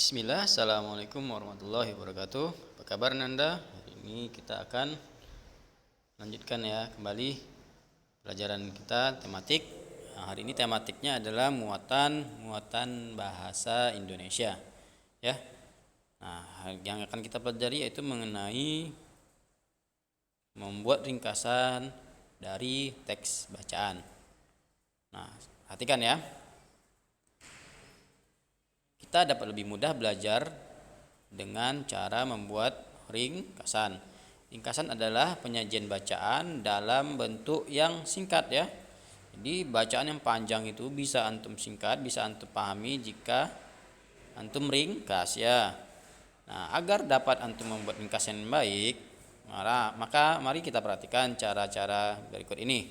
Bismillah, Assalamualaikum warahmatullahi wabarakatuh. Apa kabar Nanda? Hari ini kita akan lanjutkan ya kembali pelajaran kita tematik. Hari ini tematiknya adalah muatan bahasa Indonesia. Ya. Nah, yang akan kita pelajari yaitu mengenai membuat ringkasan dari teks bacaan. Nah, perhatikan ya. Kita dapat lebih mudah belajar dengan cara membuat ringkasan. Ringkasan adalah penyajian bacaan dalam bentuk yang singkat ya. Jadi bacaan yang panjang itu bisa antum singkat, bisa antum pahami jika antum ringkas ya. Nah, agar dapat antum membuat ringkasan yang baik, maka mari kita perhatikan cara-cara berikut ini.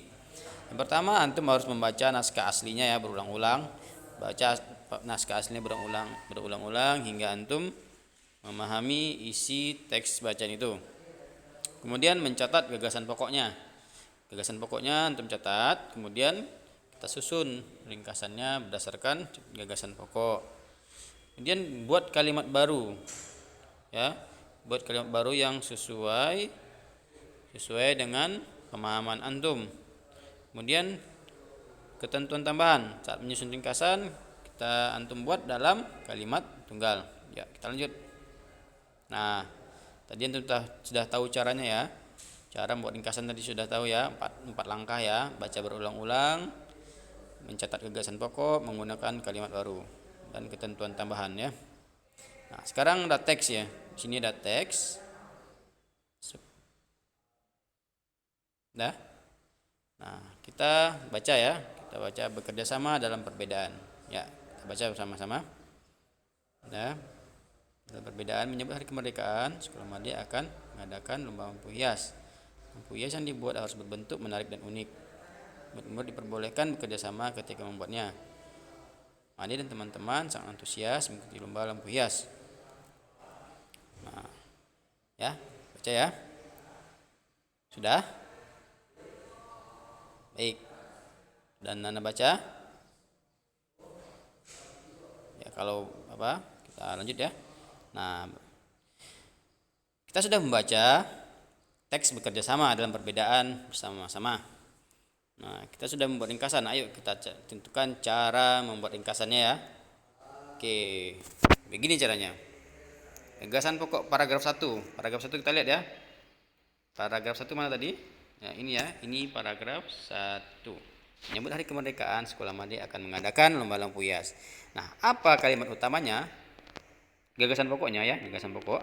Yang pertama, antum harus membaca naskah aslinya ya berulang-ulang. Baca naskah aslinya berulang-ulang hingga antum memahami isi teks bacaan itu. Kemudian mencatat gagasan pokoknya. Gagasan pokoknya antum catat, kemudian kita susun ringkasannya berdasarkan gagasan pokok. Kemudian buat kalimat baru. Ya, buat kalimat baru yang sesuai dengan pemahaman antum. Kemudian ketentuan tambahan saat menyusun ringkasan kita antum buat dalam kalimat tunggal. Ya, kita lanjut. Nah, tadi antum sudah tahu caranya ya. Cara membuat ringkasan tadi sudah tahu ya, empat langkah ya. Baca berulang-ulang, mencatat gagasan pokok, menggunakan kalimat baru dan ketentuan tambahan ya. Nah, sekarang ada teks ya. Di sini ada teks. Dah. Nah, kita baca ya. Kita baca bekerja sama dalam perbedaan. Ya, kita baca bersama-sama. Nah, dalam perbedaan menyambut hari kemerdekaan, Sekolah Madya akan mengadakan lomba lampu hias. Lampu hias yang dibuat harus berbentuk menarik dan unik. Murid-murid diperbolehkan bekerja sama ketika membuatnya. Madya dan teman-teman sangat antusias mengikuti lomba lampu hias. Nah, ya, baca ya. Sudah? Baik. Dan Nana baca? Ya, kalau apa? Kita lanjut ya. Nah, kita sudah membaca teks bekerja sama dalam perbedaan bersama-sama. Nah, kita sudah membuat ringkasan. Ayo kita tentukan cara membuat ringkasannya ya. Oke, begini caranya. Gagasan pokok paragraf 1. Paragraf 1 kita lihat ya. Paragraf 1 mana tadi? Ya, ini ya. Ini paragraf 1. Menyambut hari kemerdekaan, Sekolah Madya akan mengadakan lomba lampu hias. Nah, apa kalimat utamanya? Gagasan pokoknya ya, gagasan pokok.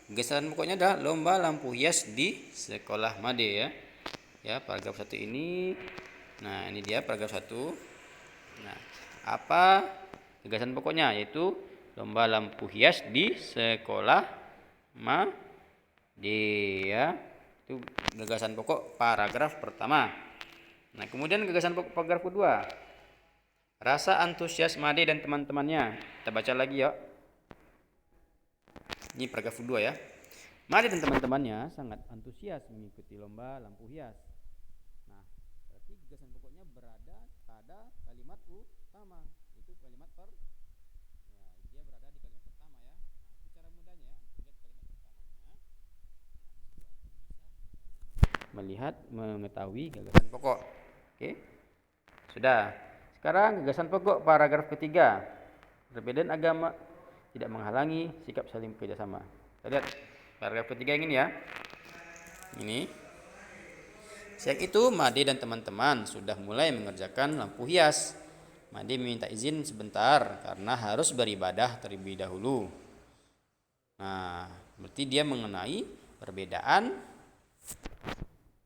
Gagasan pokoknya adalah lomba lampu hias di Sekolah Madya ya. Ya, paragraf 1 ini. Nah, ini dia paragraf 1. Nah, apa gagasan pokoknya? Yaitu lomba lampu hias di Sekolah Madya ya. Itu gagasan pokok paragraf pertama. Nah, kemudian gagasan pokok paragraf kedua. Rasa antusias Madya dan teman-temannya. Kita baca lagi ya. Ini paragraf kedua ya. Madya dan teman-temannya sangat antusias mengikuti lomba lampu hias. Nah, berarti gagasan pokoknya berada pada kalimat utama. Itu kalimat dia berada di kalimat pertama ya. Nah, itu cara mudahnya ya. Antum lihat kalimat pertamanya. Melihat, mengetahui gagasan pokok. Oke. Sudah. Sekarang gagasan pokok paragraf ketiga. Perbedaan agama tidak menghalangi sikap saling bekerjasama. Kita lihat paragraf ketiga yang ini ya. Ini. Siang itu Madya dan teman-teman sudah mulai mengerjakan lampu hias. Madya meminta izin sebentar karena harus beribadah terlebih dahulu. Nah, berarti dia mengenai perbedaan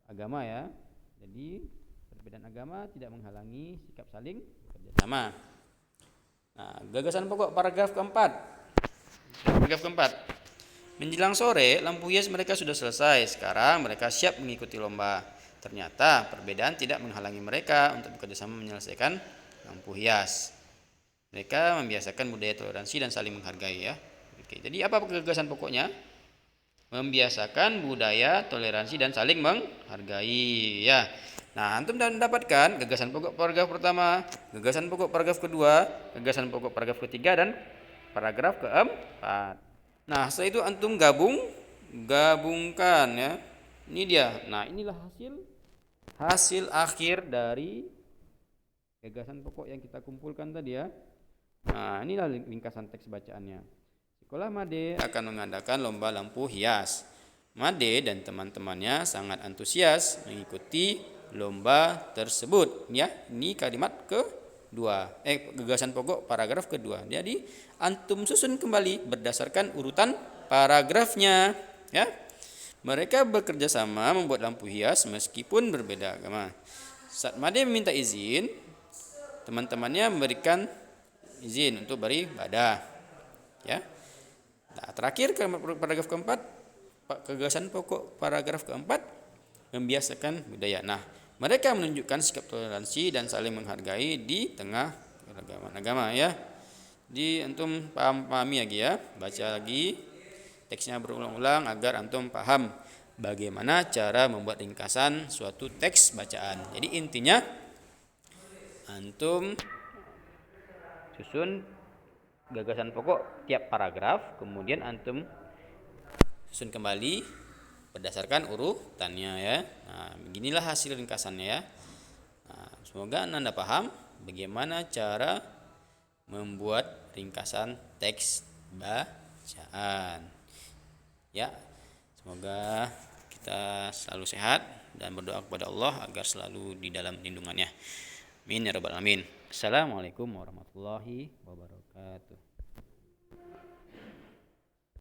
agama ya. Jadi perbedaan agama tidak menghalangi sikap saling bekerja sama. Nah, gagasan pokok paragraf keempat. Paragraf keempat. Menjelang sore, lampu hias mereka sudah selesai. Sekarang mereka siap mengikuti lomba. Ternyata perbedaan tidak menghalangi mereka untuk bekerja sama menyelesaikan lampu hias. Mereka membiasakan budaya toleransi dan saling menghargai ya. Oke, jadi apa gagasan pokoknya? Membiasakan budaya toleransi dan saling menghargai ya. Nah, antum sudah mendapatkan gagasan pokok paragraf pertama, gagasan pokok paragraf kedua, gagasan pokok paragraf ketiga dan paragraf keempat. Nah, setelah itu antum gabungkan ya. Ini dia. Nah, inilah hasil akhir dari gagasan pokok yang kita kumpulkan tadi ya. Nah, inilah ringkasan teks bacaannya. Sekolah Made akan mengadakan lomba lampu hias. Made dan teman-temannya sangat antusias mengikuti lomba tersebut. Ya, ini kalimat kedua. Gagasan pokok paragraf kedua. Jadi antum susun kembali berdasarkan urutan paragrafnya. Ya, mereka bekerja sama membuat lampu hias meskipun berbeda agama. Saat Made meminta izin, teman-temannya memberikan izin untuk beribadah. Ya. Nah, terakhir paragraf keempat, gagasan pokok paragraf keempat, membiasakan budaya. Nah, mereka menunjukkan sikap toleransi dan saling menghargai di tengah keragaman agama ya. Di antum pahami lagi ya, baca lagi teksnya berulang-ulang agar antum paham bagaimana cara membuat ringkasan suatu teks bacaan. Jadi intinya antum susun gagasan pokok tiap paragraf, kemudian antum susun kembali berdasarkan urutannya ya. Nah, beginilah hasil ringkasannya ya. Nah, semoga Anda paham bagaimana cara membuat ringkasan teks bacaan. Ya, semoga kita selalu sehat dan berdoa kepada Allah agar selalu di dalam lindungannya. Amin ya rabbal alamin. Assalamualaikum warahmatullahi wabarakatuh.